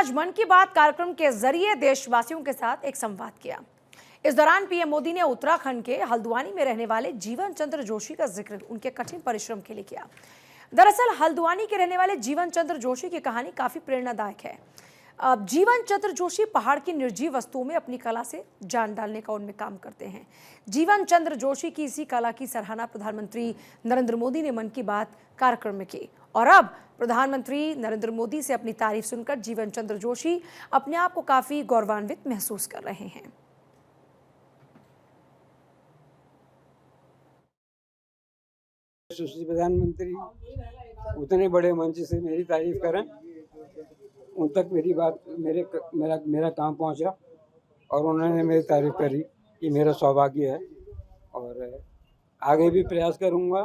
आज मन की बात कार्यक्रम के जरिए देशवासियों के साथ एक संवाद किया। इस दौरान पीएम मोदी ने उत्तराखंड के हल्द्वानी में रहने वाले जीवन चंद्र जोशी का जिक्र उनके कठिन परिश्रम के लिए किया। दरअसल हल्द्वानी के रहने वाले जीवन चंद्र जोशी की कहानी काफी प्रेरणादायक है। जीवन चंद्र जोशी पहाड़ की निर्जीव वस्तुओं में अपनी कला से जान डालने का उनमें काम करते हैं। जीवन चंद्र जोशी की इसी कला की सराहना प्रधानमंत्री नरेंद्र मोदी ने मन की बात कार्यक्रम में की और अब प्रधानमंत्री नरेंद्र मोदी से अपनी तारीफ सुनकर जीवन चंद्र जोशी अपने आप को काफी गौरवान्वित महसूस कर रहे हैं। प्रधानमंत्री उतने बड़े मंच से मेरी तारीफ करें, उन तक मेरी बात मेरा काम पहुंचा और उन्होंने मेरी तारीफ करी, ये मेरा सौभाग्य है और आगे भी प्रयास करूंगा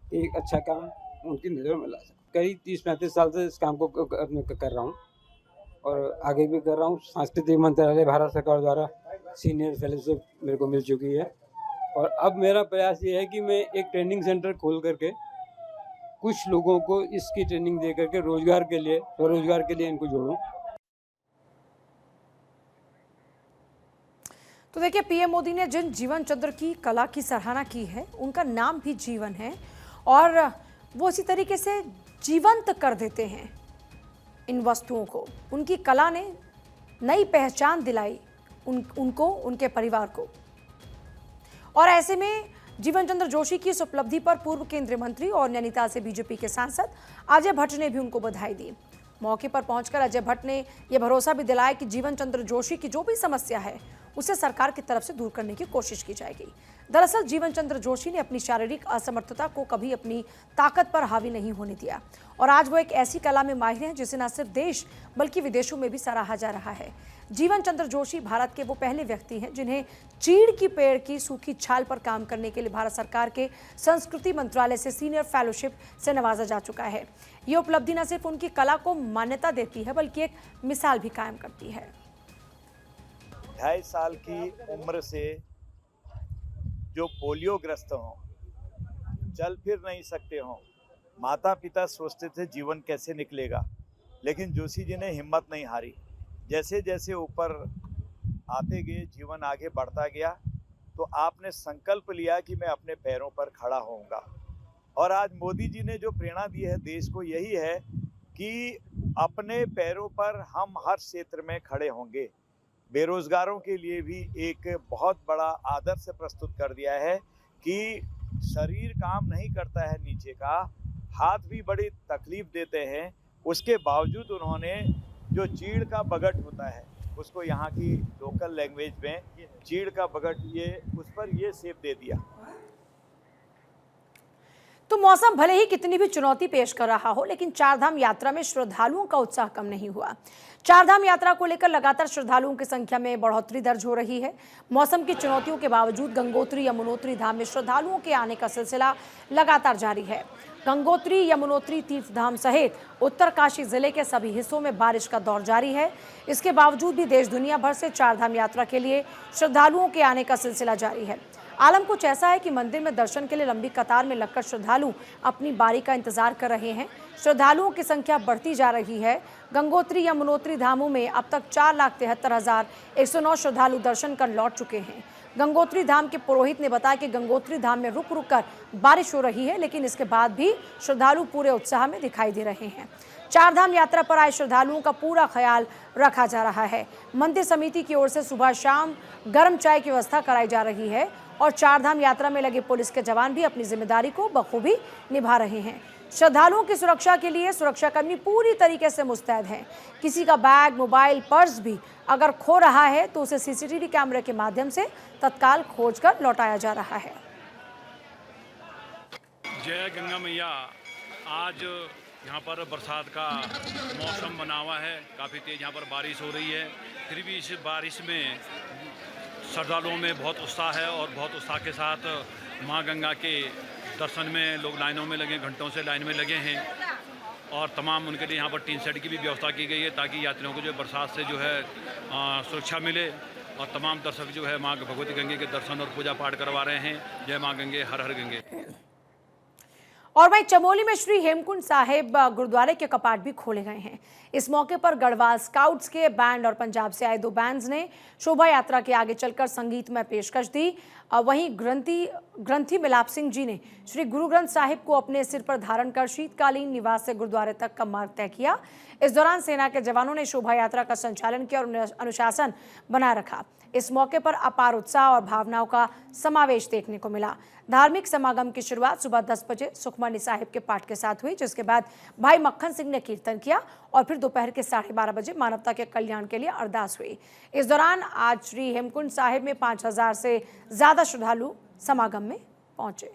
कि एक अच्छा काम उनकी नज़र में ला सकूं। करीब 30-35 साल से इस काम को कर रहा हूं और आगे भी कर रहा हूं। सांस्कृतिक मंत्रालय भारत सरकार द्वारा सीनियर फेलोशिप मेरे को मिल चुकी है और अब मेरा प्रयास ये है कि मैं एक ट्रेनिंग सेंटर खोल करके कुछ लोगों को इसकी ट्रेनिंग दे करके स्वरोजगार के लिए इनको जोड़ूं। तो देखिए, पीएम मोदी ने जिन जीवन चंद्र की कला की सराहना की है, उनका नाम भी जीवन है और वो इसी तरीके से जीवंत कर देते हैं इन वस्तुओं को। उनकी कला ने नई पहचान दिलाई उनको, उनके परिवार को। और ऐसे में जीवन चंद्र जोशी की इस उपलब्धि पर पूर्व केंद्रीय मंत्री और नैनीताल से बीजेपी के सांसद अजय भट्ट ने भी उनको बधाई दी। मौके पर पहुंचकर अजय भट्ट ने यह भरोसा भी दिलाया कि जीवन चंद्र जोशी की जो भी समस्या है उसे सरकार की तरफ से दूर करने की कोशिश की जाएगी। दरअसल जीवन चंद्र जोशी ने अपनी शारीरिक असमर्थता को कभी अपनी ताकत पर हावी नहीं होने दिया और आज वो एक ऐसी कला में माहिर हैं जिसे न सिर्फ देश बल्कि विदेशों में भी सराहा जा रहा है। जीवन चंद्र जोशी भारत के वो पहले व्यक्ति हैं जिन्हें चीड़ की पेड़ की सूखी छाल पर काम करने के लिए भारत सरकार के संस्कृति मंत्रालय से सीनियर फेलोशिप से नवाजा जा चुका है। ये उपलब्धि न सिर्फ उनकी कला को मान्यता देती है बल्कि एक मिसाल भी कायम करती है। 2.5 साल की उम्र से जो पोलियो ग्रस्त हों, चल फिर नहीं सकते हों, माता पिता सोचते थे जीवन कैसे निकलेगा, लेकिन जोशी जी ने हिम्मत नहीं हारी। जैसे जैसे ऊपर आते गए, जीवन आगे बढ़ता गया, तो आपने संकल्प लिया कि मैं अपने पैरों पर खड़ा होऊंगा। और आज मोदी जी ने जो प्रेरणा दी है देश को, यही है कि अपने पैरों पर हम हर क्षेत्र में खड़े होंगे। बेरोजगारों के लिए भी एक बहुत बड़ा आदर्श प्रस्तुत कर दिया है कि शरीर काम नहीं करता है, नीचे का हाथ भी बड़ी तकलीफ देते हैं, उसके बावजूद उन्होंने जो चीड़ का बगट होता है, उसको यहाँ की लोकल लैंग्वेज में चीड़ का बगट, ये उस पर ये शेप दे दिया। तो मौसम भले ही कितनी भी चुनौती पेश कर रहा हो, लेकिन चारधाम यात्रा में श्रद्धालुओं का उत्साह कम नहीं हुआ। चारधाम यात्रा को लेकर लगातार श्रद्धालुओं की संख्या में बढ़ोतरी दर्ज हो रही है। मौसम की चुनौतियों के बावजूद गंगोत्री यमुनोत्री धाम में श्रद्धालुओं के आने का सिलसिला लगातार जारी है। गंगोत्री यमुनोत्री तीर्थधाम सहित उत्तरकाशी जिले के सभी हिस्सों में बारिश का दौर जारी है। इसके बावजूद भी देश दुनिया भर से चारधाम यात्रा के लिए श्रद्धालुओं के आने का सिलसिला जारी है। आलम कुछ ऐसा है कि मंदिर में दर्शन के लिए लंबी कतार में लगकर श्रद्धालु अपनी बारी का इंतजार कर रहे हैं। श्रद्धालुओं की संख्या बढ़ती जा रही है। गंगोत्री यमुनोत्री धामों में अब तक 4,73,109 श्रद्धालु दर्शन कर लौट चुके हैं। गंगोत्री धाम के पुरोहित ने बताया कि गंगोत्री धाम में रुक रुक कर बारिश हो रही है, लेकिन इसके बाद भी श्रद्धालु पूरे उत्साह में दिखाई दे रहे हैं। चारधाम यात्रा पर आए श्रद्धालुओं का पूरा ख्याल रखा जा रहा है। मंदिर समिति की ओर से सुबह शाम गर्म चाय की व्यवस्था कराई जा रही है और चारधाम यात्रा में लगे पुलिस के जवान भी अपनी जिम्मेदारी को बखूबी निभा रहे हैं। श्रद्धालुओं की सुरक्षा के लिए सुरक्षाकर्मी पूरी तरीके से मुस्तैद हैं। किसी का बैग, मोबाइल, पर्स भी अगर खो रहा है तो उसे सीसीटीवी कैमरे के माध्यम से तत्काल खोजकर लौटाया जा रहा है। जय गंगा मैया। आज यहाँ पर बरसात का मौसम बना हुआ है, काफ़ी तेज़ यहाँ पर बारिश हो रही है। फिर भी इस बारिश में श्रद्धालुओं में बहुत उत्साह है और बहुत उत्साह के साथ माँ गंगा के दर्शन में लोग लाइनों में लगे, घंटों से लाइन में लगे हैं और तमाम उनके लिए यहाँ पर टीन शेड की भी व्यवस्था की गई है ताकि यात्रियों को जो बरसात से जो है सुरक्षा मिले। और तमाम दर्शक जो है माँ भगवती गंगे के दर्शन और पूजा पाठ करवा रहे हैं। जय माँ गंगे, हर हर गंगे। और वहीं चमोली में श्री हेमकुंड साहिब गुरुद्वारे के कपाट भी खोले गए हैं। इस मौके पर गढ़वाल स्काउट्स के बैंड और पंजाब से आए 2 बैंड्स ने शोभा यात्रा के आगे चलकर संगीतमय पेशकश दी। वहीं ग्रंथी मिलाप सिंह जी ने श्री गुरु ग्रंथ साहिब को अपने सिर पर धारण कर शीतकालीन निवास से गुरुद्वारे तक का मार्ग तय किया। इस दौरान सेना के जवानों ने शोभा यात्रा का संचालन किया और अनुशासन बनाए रखा। इस मौके पर अपार उत्साह और भावनाओं का समावेश देखने को मिला। धार्मिक समागम की शुरुआत सुबह 10 बजे सुखमनी साहिब के पाठ के साथ हुई, जिसके बाद भाई मक्खन सिंह ने कीर्तन किया और फिर दोपहर के 12:30 बजे मानवता के कल्याण के लिए अरदास हुई। इस दौरान आज श्री हेमकुंड साहिब में 5000 से ज्यादा श्रद्धालु समागम में पहुंचे।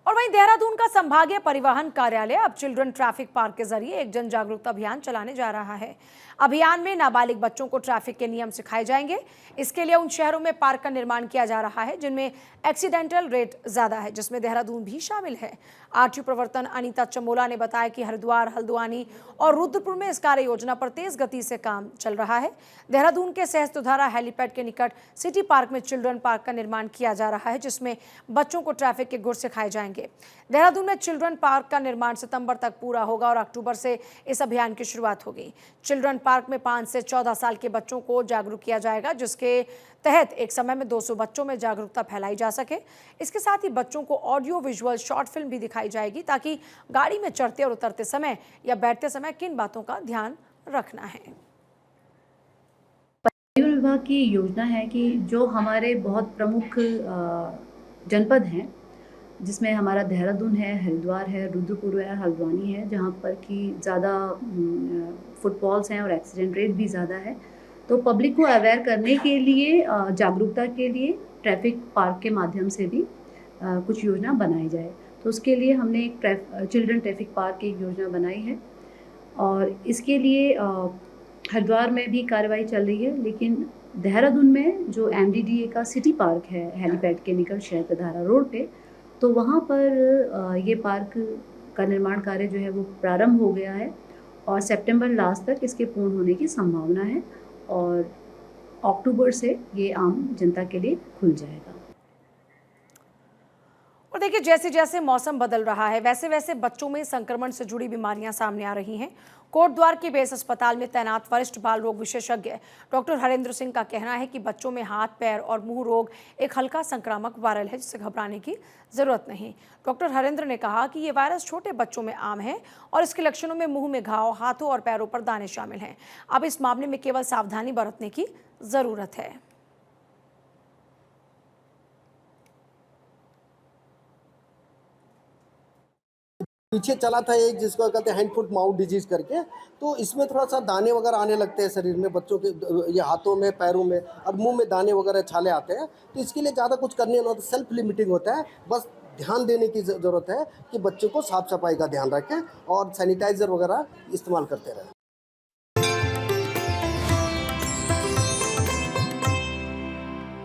और वहीं देहरादून का संभागीय परिवहन कार्यालय अब चिल्ड्रन ट्रैफिक पार्क के जरिए एक जन जागरूकता अभियान चलाने जा रहा है। अभियान में नाबालिग बच्चों को ट्रैफिक के नियम सिखाए जाएंगे। इसके लिए उन शहरों में पार्क का निर्माण किया जा रहा है जिनमें एक्सीडेंटल रेट ज्यादा है, जिसमें देहरादून भी शामिल है। आरटीओ प्रवर्तन अनीता चमोला ने बताया कि हरिद्वार, हल्द्वानी और रुद्रपुर में इस कार्य योजना पर तेज गति से काम चल रहा है। देहरादून के सहस्त्रधारा हेलीपैड के निकट सिटी पार्क में चिल्ड्रन पार्क का निर्माण किया जा रहा है, जिसमें बच्चों को ट्रैफिक के गुर सिखाए जाएंगे। देहरादून में चिल्ड्रन पार्क का निर्माण सितंबर तक पूरा होगा और अक्टूबर से इस अभियान की शुरुआत होगी। चिल्ड्रन पार्क में 5 से 14 साल के बच्चों को जागरूक किया जाएगा, जिसके तहत एक समय में 200 बच्चों में जागरूकता फैलाई जा सके। इसके साथ ही बच्चों को ऑडियो विजुअल शॉर्ट फिल्म भी दिखाई जाएगी ताकि गाड़ी में चढ़ते और उतरते समय या बैठते समय किन बातों का ध्यान रखना है। परिवहन विभाग की योजना है कि जो हमारे बहुत प्रमुख जनपद हैं, जिसमें हमारा देहरादून है, हरिद्वार है, रुद्रपुर है, हल्द्वानी है, जहाँ पर कि ज़्यादा फुटफॉल्स हैं और एक्सीडेंट रेट भी ज़्यादा है, तो पब्लिक को अवेयर करने के लिए, जागरूकता के लिए ट्रैफिक पार्क के माध्यम से भी कुछ योजना बनाई जाए। तो उसके लिए हमने एक चिल्ड्रन ट्रैफिक पार्क की एक योजना बनाई है और इसके लिए हरिद्वार में भी कार्रवाई चल रही है, लेकिन देहरादून में जो MDDA का सिटी पार्क है हेलीपैड के निकट शहस्त्रधारा रोड पे, तो वहाँ पर ये पार्क का निर्माण कार्य जो है वो प्रारंभ हो गया है और सितंबर लास्ट तक इसके पूर्ण होने की संभावना है और अक्टूबर से ये आम जनता के लिए खुल जाएगा। और देखिए, जैसे जैसे मौसम बदल रहा है वैसे वैसे बच्चों में संक्रमण से जुड़ी बीमारियां सामने आ रही हैं। कोटद्वार के बेस अस्पताल में तैनात वरिष्ठ बाल रोग विशेषज्ञ डॉक्टर हरेंद्र सिंह का कहना है कि बच्चों में हाथ, पैर और मुंह रोग एक हल्का संक्रामक वायरल है, जिससे घबराने की जरूरत नहीं। डॉक्टर हरेंद्र ने कहा कि ये वायरस छोटे बच्चों में आम है और इसके लक्षणों में मुंह में घाव, हाथों और पैरों पर दाने शामिल हैं। अब इस मामले में केवल सावधानी बरतने की जरूरत है। पीछे चला था एक जिसको कहते हैं हैंड फुट माउथ डिजीज करके, तो इसमें थोड़ा सा दाने वगैरह आने लगते हैं शरीर में, बच्चों के ये हाथों में, पैरों में और मुंह में दाने वगैरह छाले आते हैं। तो इसके लिए ज़्यादा कुछ करने नहीं होता, सेल्फ लिमिटिंग होता है। बस ध्यान देने की ज़रूरत है कि बच्चों को साफ सफाई का ध्यान रखें और सैनिटाइज़र वगैरह इस्तेमाल करते रहें।